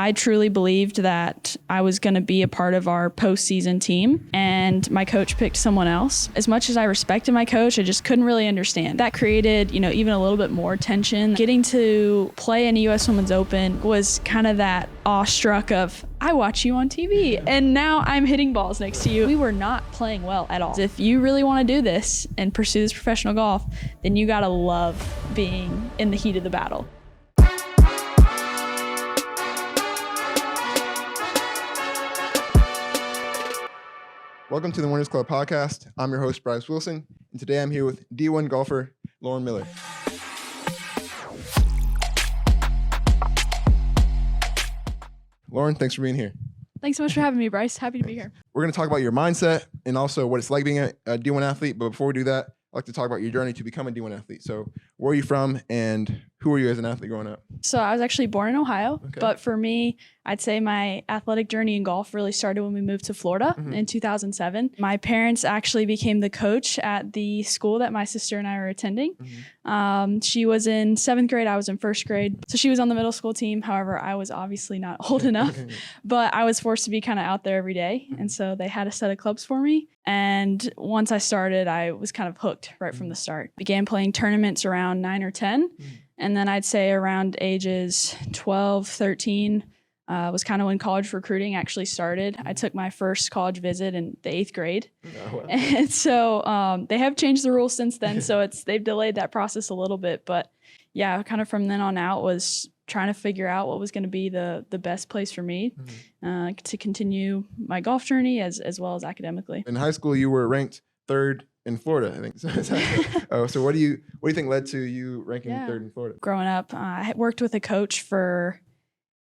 I truly believed that I was going to be a part of our postseason team, and my coach picked someone else. As much as I respected my coach, I just couldn't really understand. That created, even a little bit more tension. Getting to play in a U.S. Women's Open was kind of that awestruck of, I watch you on TV and now I'm hitting balls next to you. We were not playing well at all. If you really want to do this and pursue this professional golf, then you got to love being in the heat of the battle. Welcome to the Winners Club podcast. I'm your host, Bryce Wilson, and today I'm here with D1 golfer Lauren Miller. Lauren, thanks for being here. Thanks so much for having me, Bryce. Happy to be here. We're going to talk about your mindset and also what it's like being a D1 athlete. But before we do that, I'd like to talk about your journey to become a D1 athlete. So where are you from and who were you as an athlete growing up? So I was actually born in Ohio, but for me, I'd say my athletic journey in golf really started when we moved to Florida in 2007. My parents actually became the coach at the school that my sister and I were attending. She was in 7th grade, I was in 1st grade. So she was on the middle school team. However, I was obviously not old enough, but I was forced to be kind of out there every day. And so they had a set of clubs for me. And once I started, I was kind of hooked right from the start. Began playing tournaments around 9 or 10. And then I'd say around ages 12, 13 was kind of when college recruiting actually started. I took my first college visit in the 8th grade. Oh, wow. And so they have changed the rules since then. So they've delayed that process a little bit. But yeah, kind of from then on out was trying to figure out what was going to be the best place for me to continue my golf journey as well as academically. In high school, you were ranked 3rd in Florida, I think. So what do you think led to you ranking 3rd in Florida? Growing up, I had worked with a coach for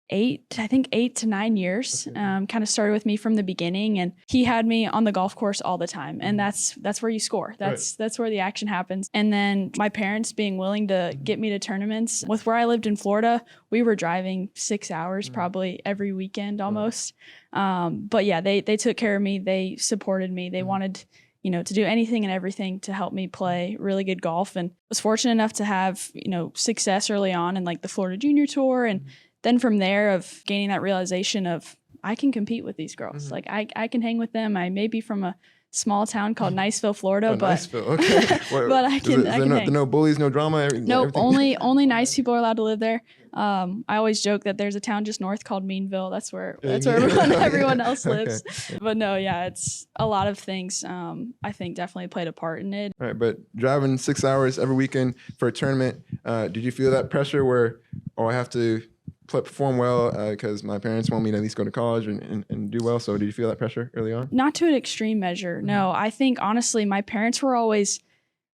8 to 9 years. Kind of started with me from the beginning, and he had me on the golf course all the time. And that's where you score. That's where the action happens. And then my parents being willing to get me to tournaments. With where I lived in Florida, we were driving 6 hours probably every weekend almost. But yeah, they took care of me. They supported me. They wanted to do anything and everything to help me play really good golf, and was fortunate enough to have, success early on in like the Florida Junior Tour. And then from there of gaining that realization of I can compete with these girls. Like I can hang with them. I may be from a small town called Niceville, Florida, but Niceville, okay. but I can hang. No bullies, no drama. Nope, only nice people are allowed to live there. I always joke that there's a town just north called Meanville. That's where everyone else lives. Okay. But no, yeah, it's a lot of things. I think definitely played a part in it. All right, but driving 6 hours every weekend for a tournament, did you feel that pressure where, I have to perform well because my parents want me to at least go to college and do well? So did you feel that pressure early on? Not to an extreme measure. No, I think honestly, my parents were always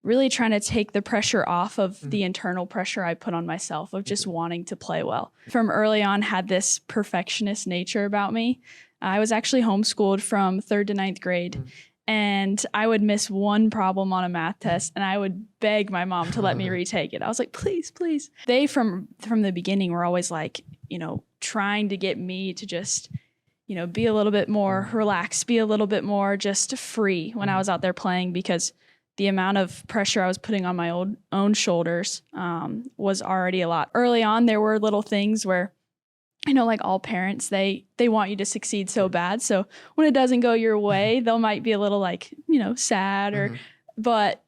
really trying to take the pressure off of the internal pressure I put on myself of just wanting to play well. From early on, had this perfectionist nature about me. I was actually homeschooled from 3rd to 9th grade. And I would miss one problem on a math test and I would beg my mom to let me retake it. I was like, please, please. They from the beginning were always like, trying to get me to just, be a little bit more relaxed, be a little bit more just free when I was out there playing, because the amount of pressure I was putting on my own shoulders was already a lot. Early on, there were little things where, like all parents, they want you to succeed so bad. So when it doesn't go your way, they might be a little like, sad or, but,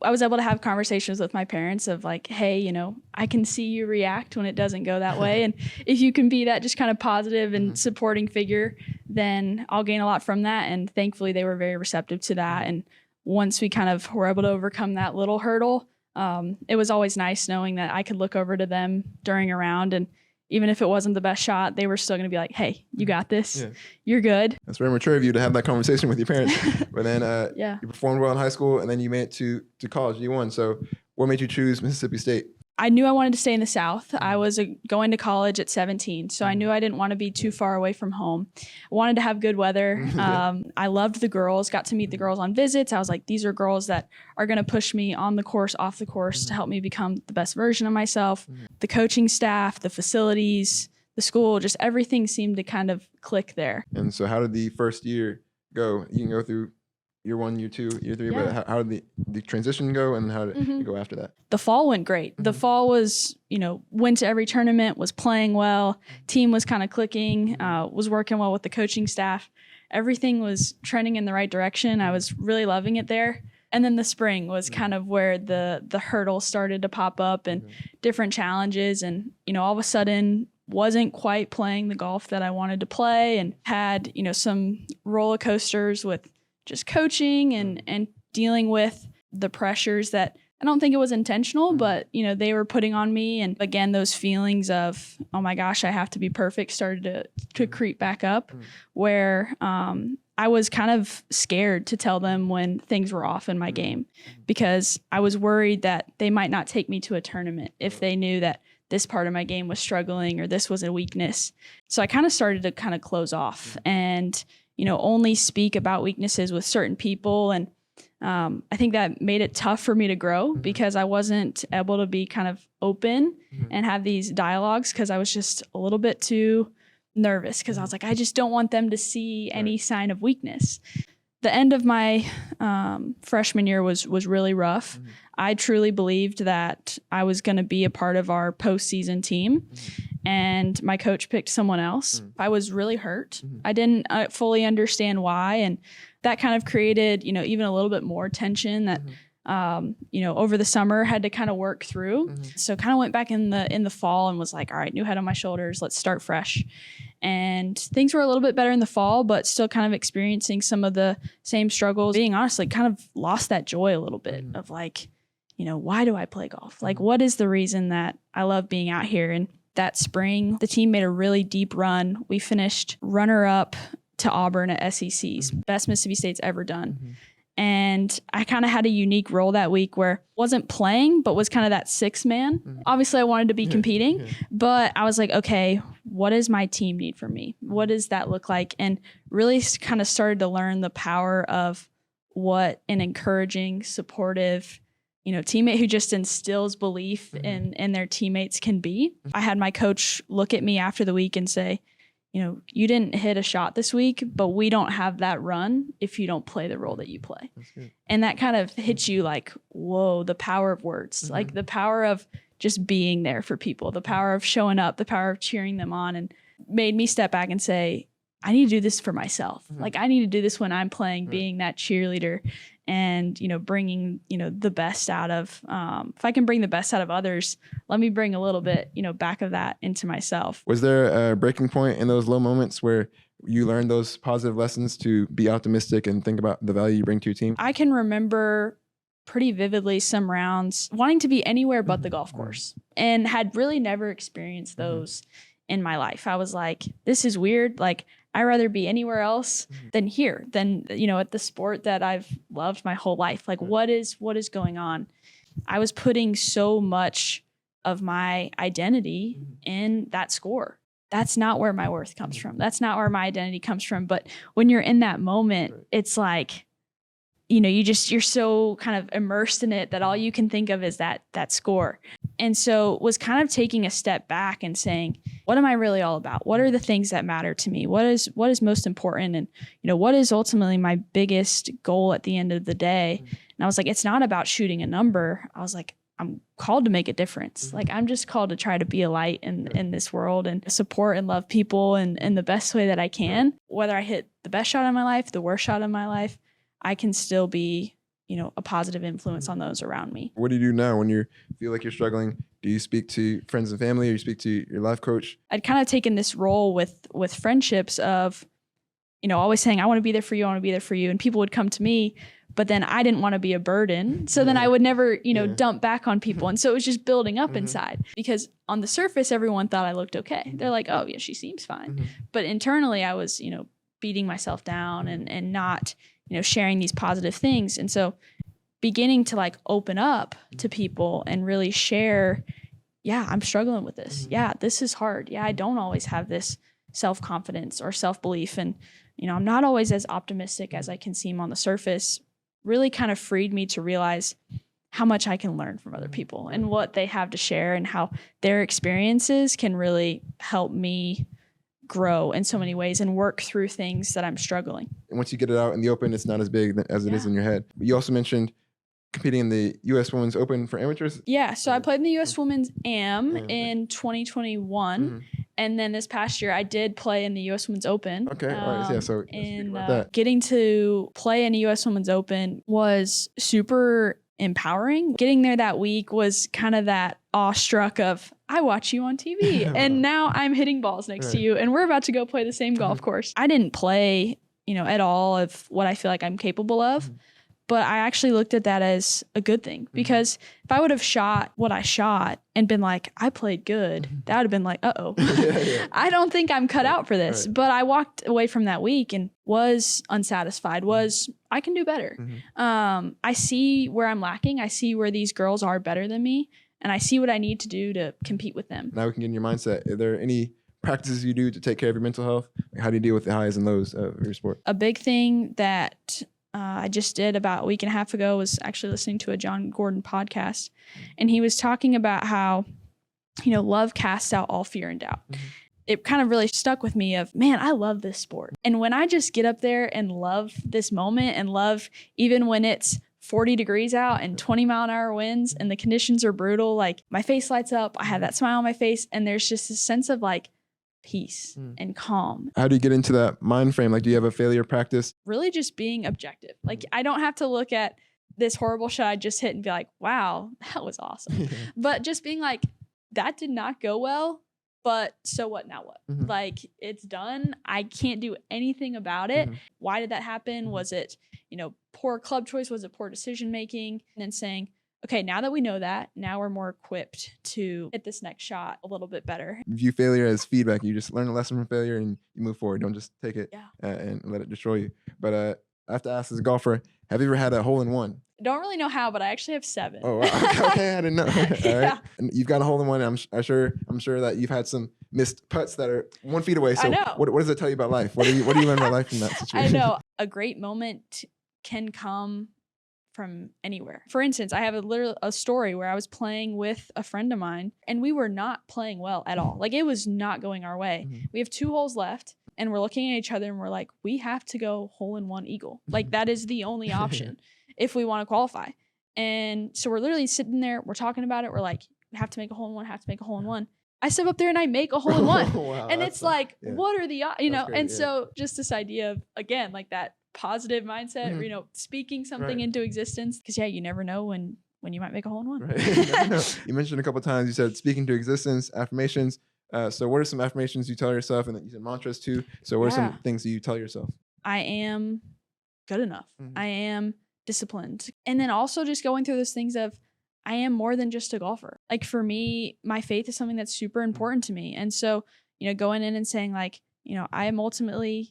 I was able to have conversations with my parents of like, hey, I can see you react when it doesn't go that way. And if you can be that just kind of positive and supporting figure, then I'll gain a lot from that. And thankfully they were very receptive to that. And once we kind of were able to overcome that little hurdle, it was always nice knowing that I could look over to them during a round, and even if it wasn't the best shot, they were still going to be like, hey, you got this. Yeah. You're good. That's very mature of you to have that conversation with your parents. But then you performed well in high school, and then you made it to college, D1. So what made you choose Mississippi State? I knew I wanted to stay in the South. I was going to college at 17, so I knew I didn't want to be too far away from home. I wanted to have good weather. I loved the girls, got to meet the girls on visits. I was like, these are girls that are going to push me on the course, off the course to help me become the best version of myself. The coaching staff, the facilities, the school, just everything seemed to kind of click there. And so how did the first year go? You can go through year 1, year 2, year 3, Yeah. but how did the transition go, and how did it go after that? The fall went great. The fall was, went to every tournament, was playing well. Team was kind of clicking, was working well with the coaching staff. Everything was trending in the right direction. I was really loving it there. And then the spring was kind of where the hurdles started to pop up and different challenges. And, all of a sudden wasn't quite playing the golf that I wanted to play, and had, some roller coasters with just coaching and dealing with the pressures that I don't think it was intentional, but, they were putting on me. And again, those feelings of, oh my gosh, I have to be perfect started to creep back up, where I was kind of scared to tell them when things were off in my game, because I was worried that they might not take me to a tournament if they knew that this part of my game was struggling or this was a weakness. So I kind of started to kind of close off and, only speak about weaknesses with certain people. And I think that made it tough for me to grow, because I wasn't able to be kind of open and have these dialogues, because I was just a little bit too nervous, because I was like, I just don't want them to see any sign of weakness. The end of my freshman year was really rough. I truly believed that I was going to be a part of our postseason team, and my coach picked someone else. I was really hurt. I didn't fully understand why, and that kind of created, even a little bit more tension that, over the summer had to kind of work through. So kind of went back in the fall and was like, all right, new head on my shoulders, let's start fresh. And things were a little bit better in the fall, but still kind of experiencing some of the same struggles. Being honest, like kind of lost that joy a little bit of like, why do I play golf? Like, what is the reason that I love being out here? And that spring, the team made a really deep run. We finished runner up to Auburn at SEC's, best Mississippi State's ever done. And I kind of had a unique role that week where wasn't playing, but was kind of that sixth man. Obviously, I wanted to be competing, but I was like, okay, what does my team need from me? What does that look like? And really kind of started to learn the power of what an encouraging, supportive, teammate who just instills belief in their teammates can be. I had my coach look at me after the week and say, you didn't hit a shot this week, but we don't have that run if you don't play the role that you play. And that kind of hits you like, whoa, the power of words, like the power of just being there for people, the power of showing up, the power of cheering them on, and made me step back and say, I need to do this for myself. Like I need to do this when I'm playing, being that cheerleader and, bringing, the best out of, if I can bring the best out of others, let me bring a little bit, back of that into myself. Was there a breaking point in those low moments where you learned those positive lessons to be optimistic and think about the value you bring to your team? I can remember pretty vividly some rounds wanting to be anywhere but the golf course, and had really never experienced those in my life. I was like, this is weird. Like, I'd rather be anywhere else than here, than, at the sport that I've loved my whole life. Like, what is going on? I was putting so much of my identity in that score. That's not where my worth comes from. That's not where my identity comes from. But when you're in that moment, it's like, you're so kind of immersed in it that all you can think of is that score. And so was kind of taking a step back and saying, what am I really all about? What are the things that matter to me? What is most important? And, what is ultimately my biggest goal at the end of the day? And I was like, it's not about shooting a number. I was like, I'm called to make a difference. Like, I'm just called to try to be a light in this world and support and love people in the best way that I can. Whether I hit the best shot of my life, the worst shot of my life, I can still be, a positive influence on those around me. What do you do now when you feel like you're struggling? Do you speak to friends and family, or you speak to your life coach? I'd kind of taken this role with friendships of, always saying, I want to be there for you. I want to be there for you. And people would come to me, but then I didn't want to be a burden. So then I would never, dump back on people. And so it was just building up inside, because on the surface, everyone thought I looked okay. They're like, oh yeah, she seems fine. But internally I was, beating myself down and not, sharing these positive things. And so beginning to like open up to people and really share, yeah, I'm struggling with this. Yeah, this is hard. Yeah, I don't always have this self-confidence or self-belief. And, I'm not always as optimistic as I can seem on the surface. Really kind of freed me to realize how much I can learn from other people and what they have to share, and how their experiences can really help me grow in so many ways and work through things that I'm struggling. And once you get it out in the open, it's not as big as it is in your head. But you also mentioned competing in the U.S. Women's Open for amateurs. Yeah, so I played in the U.S. Women's Am in 2021, and then this past year I did play in the U.S. Women's Open. Okay, all right, yeah. So Getting to play in the U.S. Women's Open was super empowering. Getting there that week was kind of that awestruck of, I watch you on TV and now I'm hitting balls next to you and we're about to go play the same golf course. I didn't play, at all of what I feel like I'm capable of. But I actually looked at that as a good thing, because if I would have shot what I shot and been like, I played good, that would have been like, uh-oh, I don't think I'm cut out for this. Right. But I walked away from that week and was unsatisfied, I can do better. I see where I'm lacking. I see where these girls are better than me, and I see what I need to do to compete with them. Now we can get in your mindset. Are there any practices you do to take care of your mental health? How do you deal with the highs and lows of your sport? A big thing that I just did about a week and a half ago was actually listening to a John Gordon podcast. And he was talking about how, love casts out all fear and doubt. It kind of really stuck with me of, man, I love this sport. And when I just get up there and love this moment and love, even when it's 40 degrees out and 20-mile-an-hour winds and the conditions are brutal, like my face lights up, I have that smile on my face, and there's just a sense of like peace and calm. How do you get into that mind frame? Like, do you have a failure practice? Really just being objective. Like, I don't have to look at this horrible shot I just hit and be like, wow, that was awesome. But just being like, that did not go well, but so what, now what? Like, it's done. I can't do anything about it. Why did that happen? Was it, poor club choice? Was it poor decision making? And then saying, okay, now that we know that, now we're more equipped to hit this next shot a little bit better. View failure as feedback. You just learn a lesson from failure and you move forward. Don't just take it and let it destroy you. But I have to ask, as a golfer, have you ever had a hole-in-one? I don't really know how, but I actually have 7. Oh, wow. Okay, I didn't know. All right. And you've got a hole-in-one. I'm sure that you've had some missed putts that are 1 feet away. So I know. What does it tell you about life? What do you learn about life from that situation? I know. A great moment can come from anywhere. For instance, I have a story where I was playing with a friend of mine and we were not playing well at all. Like, it was not going our way. We have 2 holes left and we're looking at each other and we're like, we have to go hole-in-one eagle. Like, that is the only option if we want to qualify. And so we're literally sitting there, we're talking about it. We're like, we have to make a hole-in-one, I step up there and I make a hole-in-one. Wow, and it's like, what are the, great, so just this idea of, again, like that positive mindset, speaking something into existence, because you never know when you might make a hole-in-one. Right. You mentioned a couple of times, you said speaking to existence, affirmations. So what are some affirmations you tell yourself? And then you said mantras too. So what are some things that you tell yourself? I am good enough. I am disciplined. And then also just going through those things of, I am more than just a golfer. Like, for me, my faith is something that's super important to me. And so, going in and saying like, I am ultimately,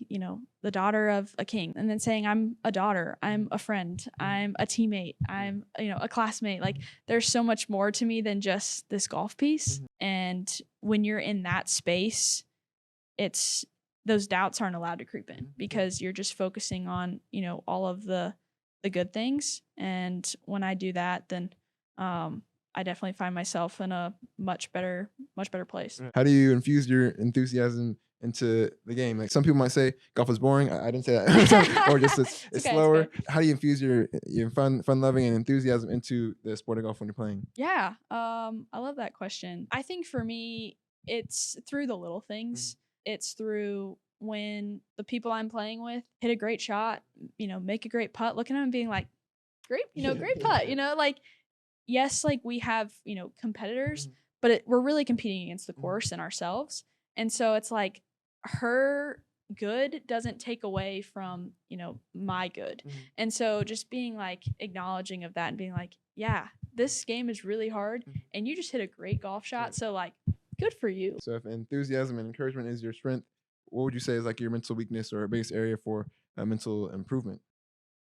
the daughter of a king, and then saying I'm a daughter, I'm a friend, I'm a teammate, I'm, a classmate. Like, there's so much more to me than just this golf piece. And when you're in that space, it's, those doubts aren't allowed to creep in, because you're just focusing on, all of the good things. And when I do that, then, I definitely find myself in a much better place. How do you infuse your enthusiasm into the game? Like, some people might say golf is boring. I didn't say that. Or just it's okay, slower. It's how do you infuse your fun loving and enthusiasm into the sport of golf when you're playing? Yeah. I love that question. I think for me, it's through the little things. It's through when the people I'm playing with hit a great shot, make a great putt, looking at them and being like, great, great putt, like, yes, like we have, competitors, but we're really competing against the course and ourselves. And so it's like, her good doesn't take away from, my good. And so just being like acknowledging of that and being like, yeah, this game is really hard and you just hit a great golf shot. So like, good for you. So if enthusiasm and encouragement is your strength, what would you say is like your mental weakness or a base area for mental improvement?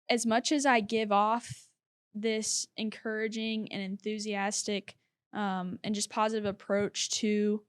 As much as I give off this encouraging and enthusiastic and just positive approach to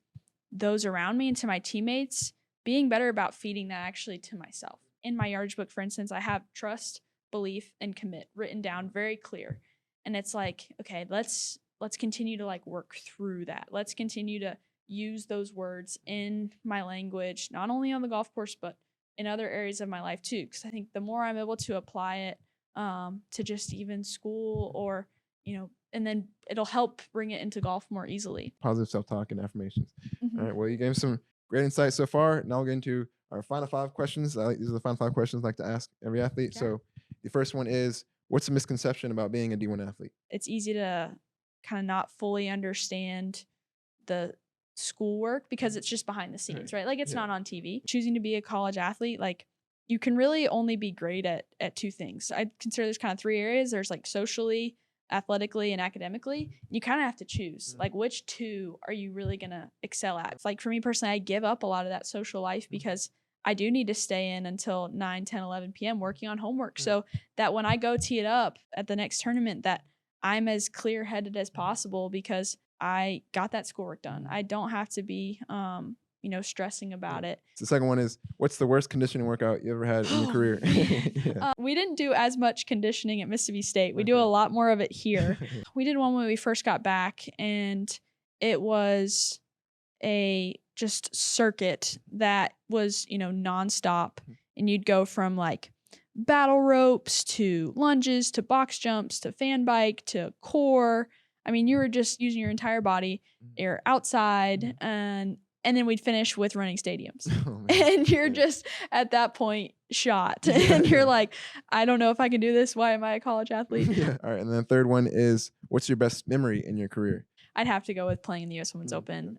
those around me and to my teammates, being better about feeding that actually to myself. In my yardage book, for instance, I have trust, belief, and commit written down very clear. And it's like, okay, let's continue to like work through that. Let's continue to use those words in my language, not only on the golf course, but in other areas of my life too. Because I think the more I'm able to apply it to just even school or, and then it'll help bring it into golf more easily. Positive self-talk and affirmations. Mhm. All right. Well, you gave some great insight so far. Now we'll get into our final 5 questions. These are the final 5 questions I like to ask every athlete. Sure. So the first one is, what's a misconception about being a D1 athlete? It's easy to kind of not fully understand the schoolwork because it's just behind the scenes, right? Like it's not on TV. Choosing to be a college athlete, like you can really only be great at 2 things. I consider there's kind of 3 areas. There's like socially, athletically, and academically. You kind of have to choose like which 2 are you really going to excel at. Like for me personally, I give up a lot of that social life because I do need to stay in until 9, 10, 11 p.m. working on homework so that when I go tee it up at the next tournament that I'm as clear-headed as possible because I got that schoolwork done. I don't have to be, stressing about it. So the second one is, what's the worst conditioning workout you ever had in your career? We didn't do as much conditioning at Mississippi State. We do a lot more of it here. We did one when we first got back, and it was a just circuit that was, nonstop. And you'd go from like battle ropes to lunges to box jumps to fan bike to core. I mean, you were just using your entire body. You're outside, and then we'd finish with running stadiums. And you're just at that point shot. And you're like, I don't know if I can do this. Why am I a college athlete? All right. And then the third one is, what's your best memory in your career? I'd have to go with playing in the U.S. Women's Open.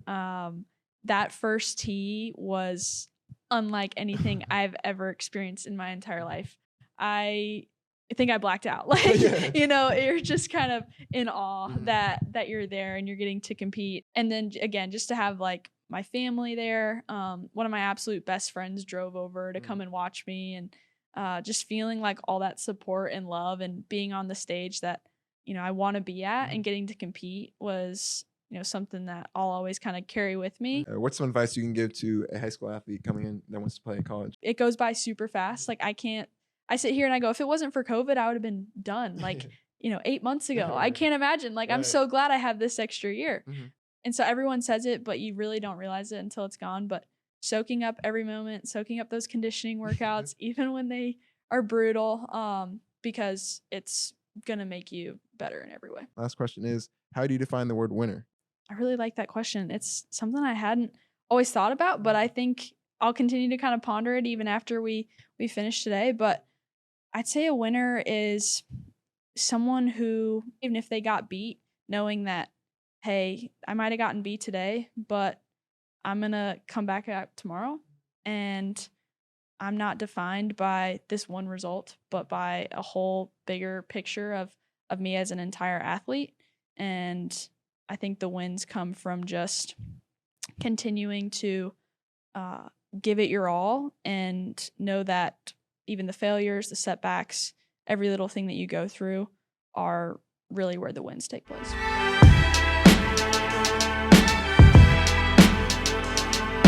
That first tee was unlike anything I've ever experienced in my entire life. I think I blacked out. Like, you're just kind of in awe that you're there and you're getting to compete. And then again, just to have like my family there. One of my absolute best friends drove over to come and watch me, and just feeling like all that support and love and being on the stage that, I want to be at and getting to compete was, something that I'll always kind of carry with me. What's some advice you can give to a high school athlete coming in that wants to play in college? It goes by super fast. Like I sit here and I go, if it wasn't for COVID, I would have been done like, 8 months ago. I can't imagine. Like, I'm so glad I have this extra year. And so everyone says it, but you really don't realize it until it's gone. But soaking up every moment, soaking up those conditioning workouts, even when they are brutal, because it's going to make you better in every way. Last question is, how do you define the word winner? I really like that question. It's something I hadn't always thought about, but I think I'll continue to kind of ponder it even after we finish today. But I'd say a winner is someone who, even if they got beat, knowing that, hey, I might have gotten beat today, but I'm going to come back out tomorrow, and I'm not defined by this one result, but by a whole bigger picture of me as an entire athlete. And I think the wins come from just continuing to give it your all and know that even the failures, the setbacks, every little thing that you go through are really where the wins take place.